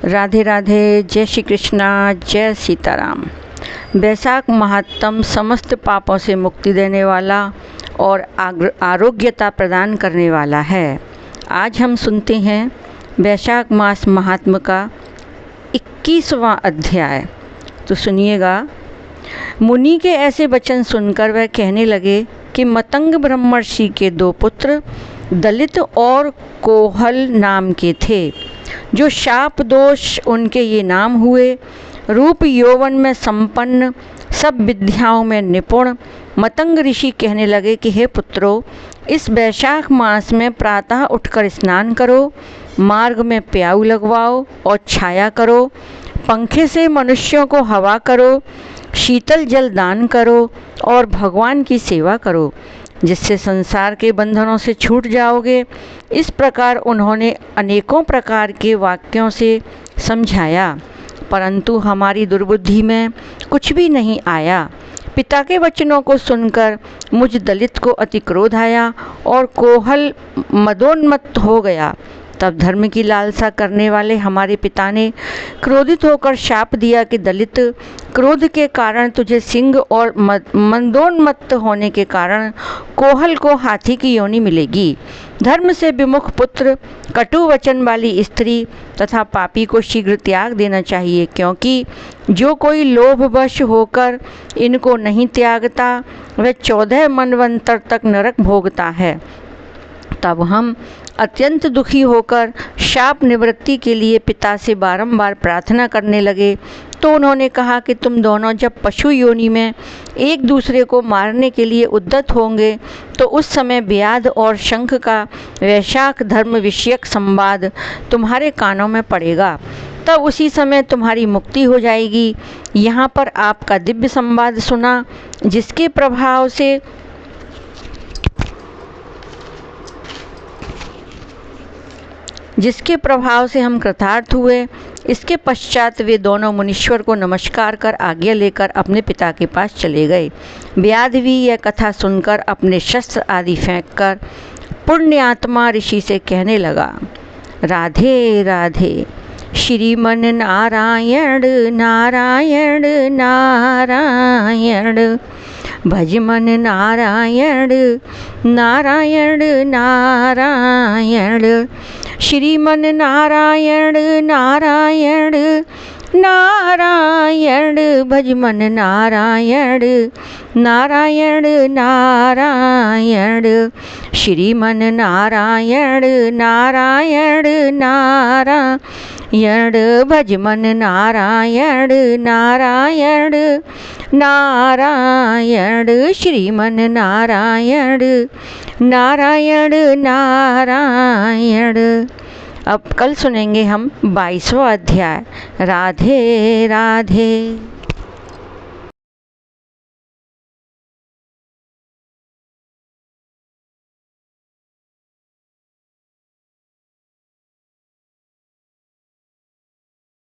राधे राधे, जय श्री कृष्णा, जय सीताराम। बैसाख महात्म समस्त पापों से मुक्ति देने वाला और आरोग्यता प्रदान करने वाला है। आज हम सुनते हैं बैसाख मास महात्म का 21वां अध्याय। तो सुनिएगा। मुनि के ऐसे वचन सुनकर वह कहने लगे कि मतंग ब्रह्मर्षि के 2 पुत्र दलित और कोहल नाम के थे, जो शाप दोष उनके ये नाम हुए। रूप यौवन में संपन्न, सब विद्याओं में निपुण मतंग ऋषि कहने लगे कि हे पुत्रों, इस बैसाख मास में प्रातः उठकर स्नान करो, मार्ग में प्याऊ लगवाओ और छाया करो, पंखे से मनुष्यों को हवा करो, शीतल जल दान करो और भगवान की सेवा करो, जिससे संसार के बंधनों से छूट जाओगे। इस प्रकार उन्होंने अनेकों प्रकार के वाक्यों से समझाया, परंतु हमारी दुर्बुद्धि में कुछ भी नहीं आया। पिता के वचनों को सुनकर मुझ दलित को अति क्रोध आया और कोहल मदोन्मत्त हो गया। तब धर्म की लालसा करने वाले हमारे पिता ने क्रोधित होकर शाप दिया कि दलित, क्रोध के कारण तुझे सिंह और मंदोन्मत्त होने के कारण कोहल को हाथी की योनि मिलेगी। धर्म से विमुख पुत्र, कटु वचन वाली स्त्री तथा पापी को शीघ्र त्याग देना चाहिए, क्योंकि जो कोई लोभवश होकर इनको नहीं त्यागता वह 14 मनवंतर तक नरक भोगता है। तब हम अत्यंत दुखी होकर शाप निवृत्ति के लिए पिता से बारंबार प्रार्थना करने लगे। तो उन्होंने कहा कि तुम दोनों जब पशु योनि में एक दूसरे को मारने के लिए उद्यत होंगे, तो उस समय व्याध और शंख का वैशाख धर्म विषयक संवाद तुम्हारे कानों में पड़ेगा। तब उसी समय तुम्हारी मुक्ति हो जाएगी। यहाँ पर आपका दिव्य संवाद सुना, जिसके प्रभाव से हम कृतार्थ हुए। इसके पश्चात वे दोनों मुनीश्वर को नमस्कार कर आज्ञा लेकर अपने पिता के पास चले गए। व्याध भी यह कथा सुनकर अपने शस्त्र आदि फेंककर पुण्यात्मा ऋषि से कहने लगा, राधे राधे, श्रीमन नारायण नारायण नारायण, भजमन नारायण नारायण नारायण, श्रीमन नारायण नारायण नारायण, भजमन नारायण नारायण नारायण, श्रीमन नारायण नारायण नारायण, भजमन नारायण नारायण नारायण, श्रीमन नारायण नारायण नारायण। अब कल सुनेंगे हम 22वां अध्याय। राधे राधे।